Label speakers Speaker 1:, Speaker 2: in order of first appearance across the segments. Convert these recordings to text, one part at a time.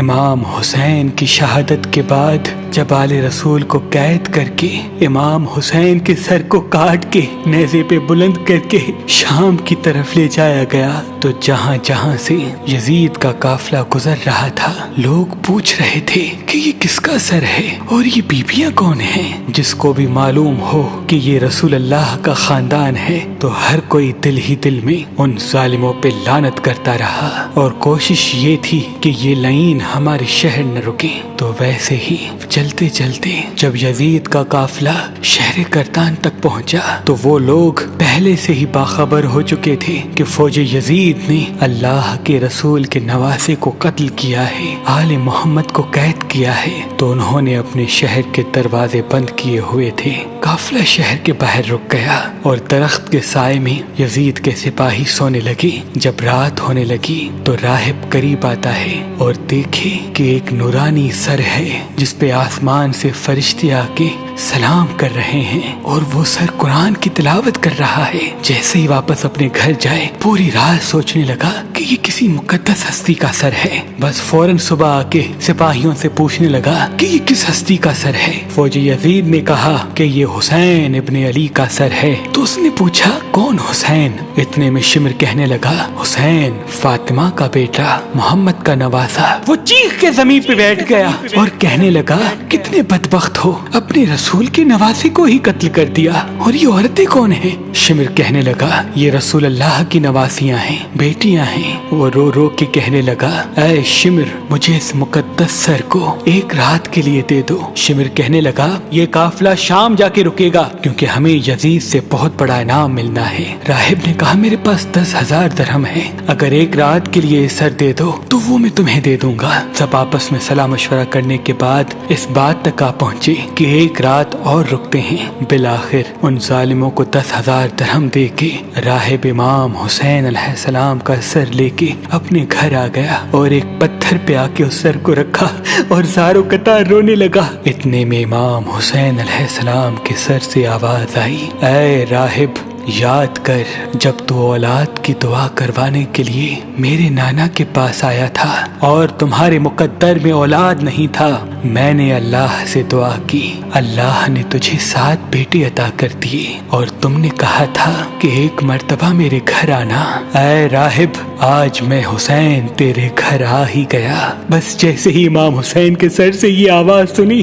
Speaker 1: امام حسین کی شہادت کے بعد جب آل رسول کو قید کر کے امام حسین کے سر کو کاٹ کے نیزے پہ بلند کر کے شام کی طرف لے جایا گیا تو جہاں جہاں سے یزید کا قافلہ گزر رہا تھا لوگ پوچھ رہے تھے کہ یہ کس کا سر ہے اور یہ بیبیاں کون ہیں۔ جس کو بھی معلوم ہو کہ یہ رسول اللہ کا خاندان ہے تو ہر کوئی دل ہی دل میں ان ظالموں پہ لعنت کرتا رہا اور کوشش یہ تھی کہ یہ لعین ہمارے شہر نہ رکے۔ تو ویسے ہی چلتے چلتے جب یزید کا قافلہ شہر کرتان تک پہنچا تو وہ لوگ پہلے سے ہی باخبر ہو چکے تھے کہ فوج یزید نے اللہ کے رسول کے نواسے کو قتل کیا ہے، آل محمد کو قید کیا ہے، تو انہوں نے اپنے شہر کے دروازے بند کیے ہوئے تھے۔ قافلہ شہر کے باہر رک گیا اور درخت کے سائے میں یزید کے سپاہی سونے لگے۔ جب رات ہونے لگی تو راہب قریب آتا ہے اور دیکھے کہ ایک نورانی سر ہے جس پہ آسمان سے فرشتے آ کے سلام کر رہے ہیں اور وہ سر قرآن کی تلاوت کر رہا ہے۔ جیسے ہی واپس اپنے گھر جائے پوری رات سوچنے لگا کہ یہ کسی مقدس ہستی کا سر ہے۔ بس فوراً صبح آ کے سپاہیوں سے پوچھنے لگا کہ یہ کس ہستی کا سر ہے۔ فوج یزید نے کہا کہ یہ حسین ابن علی کا سر ہے۔ تو اس نے پوچھا کون حسین؟ اتنے میں شمر کہنے لگا حسین فاطمہ کا بیٹا، محمد کا نواسا۔ وہ چیخ کے زمین پہ بیٹھ گیا اور کہنے لگا کتنے بدبخت ہو، اپنے رسول کے نواسے کو ہی قتل کر دیا، اور یہ عورتیں کون ہیں؟ شمر کہنے لگا یہ رسول اللہ کی نواسیاں ہیں، بیٹیاں ہیں۔ وہ رو رو کے کہنے لگا اے شمر مجھے اس مقدس سر کو ایک رات کے لیے دے دو۔ شمر کہنے لگا یہ قافلہ شام جا کے رکے گا کیونکہ ہمیں یزید سے بہت بڑا انعام ملنا ہے۔ راہب نے کہا میرے پاس 10,000 درہم ہے، اگر ایک رات کے لیے سر دے دو تو وہ میں تمہیں دے دوں گا۔ سب آپس میں صلاح مشورہ کرنے کے بعد اس بات تک آ پہنچے کہ ایک رات اور رکتے ہیں۔ بالآخر ان ظالموں کو 10,000 درہم دے کے راہب امام حسین علیہ السلام کا سر لے کے اپنے گھر آ گیا اور ایک پتھر پہ آ کے اس سر کو رکھا اور زاروں قطار رونے لگا۔ اتنے میں امام حسین علیہ السلام کے سر سے آواز آئی اے راہب یاد کر جب تو اولاد کی دعا کروانے کے لیے میرے نانا کے پاس آیا تھا اور تمہارے مقدر میں اولاد نہیں تھا، میں نے اللہ سے دعا کی، اللہ نے تجھے 7 بیٹے عطا کر دیے اور تم نے کہا تھا کہ ایک مرتبہ میرے گھر آنا۔ اے راہب آج میں حسین تیرے گھر آ ہی گیا۔ بس جیسے ہی امام حسین کے سر سے یہ آواز سنی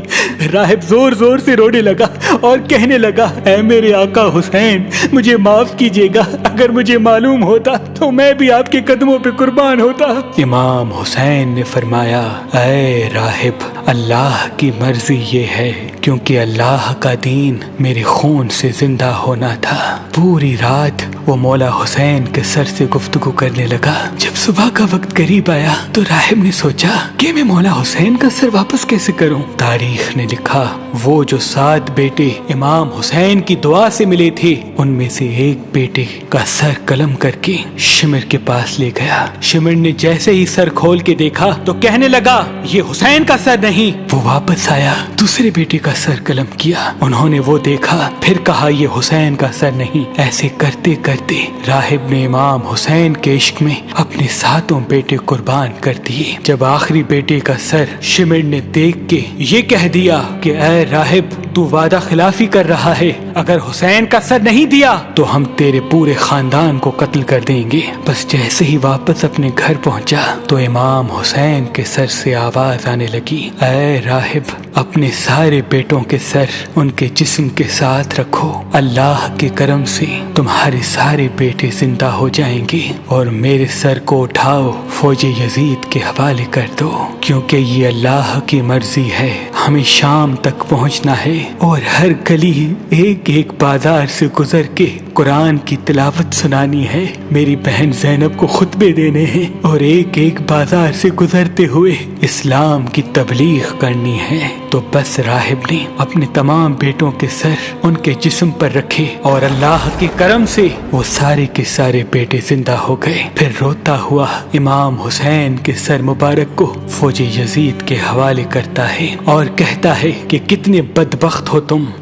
Speaker 1: راہب زور زور سے رونے لگا اور کہنے لگا اے میرے آقا حسین مجھے معاف کیجیے گا، اگر مجھے معلوم ہوتا تو میں بھی آپ کے قدموں پہ قربان ہوتا۔ امام حسین نے فرمایا اے راہب اللہ کی مرضی یہ ہے کیونکہ اللہ کا دین میرے خون سے زندہ ہونا تھا۔ پوری رات وہ مولا حسین کے سر سے گفتگو کرنے لگا۔ جب صبح کا وقت قریب آیا تو راہب نے سوچا کہ میں مولا حسین کا سر واپس کیسے کروں۔ تاریخ نے لکھا وہ جو 7 بیٹے امام حسین کی دعا سے ملے تھے ان میں سے ایک بیٹے کا سر قلم کر کے شمر کے پاس لے گیا۔ شمر نے جیسے ہی سر کھول کے دیکھا تو کہنے لگا یہ حسین کا سر نہیں۔ وہ واپس آیا، دوسرے بیٹے کا سر قلم کیا، انہوں نے وہ دیکھا، پھر کہا یہ حسین کا سر نہیں۔ ایسے کرتے کرتے راہب نے امام حسین کے عشق میں اپنے 7 بیٹے قربان کر دیے۔ جب آخری بیٹے کا سر شمر نے دیکھ کے یہ کہہ دیا کہ اے راہب تو وعدہ خلافی کر رہا ہے، اگر حسین کا سر نہیں دیا تو ہم تیرے پورے خاندان کو قتل کر دیں گے۔ بس جیسے ہی واپس اپنے گھر پہنچا تو امام حسین کے سر سے آواز آنے لگی اے راہب اپنے سارے بیٹوں کے سر ان کے جسم کے ساتھ رکھو، اللہ کے کرم سے تمہارے سارے بیٹے زندہ ہو جائیں گے، اور میرے سر کو اٹھاؤ فوج یزید کے حوالے کر دو، کیونکہ یہ اللہ کی مرضی ہے، ہمیں شام تک پہنچنا ہے اور ہر گلی ایک ایک بازار سے گزر کے قرآن کی تلاوت سنانی ہے، میری بہن زینب کو خطبے دینے ہیں اور ایک ایک بازار سے گزرتے ہوئے اسلام کی تبلیغ کرنی ہے۔ تو بس راہب نے اپنے تمام بیٹوں کے سر ان کے جسم پر رکھے اور اللہ کے کرم سے وہ سارے کے سارے بیٹے زندہ ہو گئے۔ پھر روتا ہوا امام حسین کے سر مبارک کو فوج یزید کے حوالے کرتا ہے اور کہتا ہے کہ کتنے بدبخت ہو تم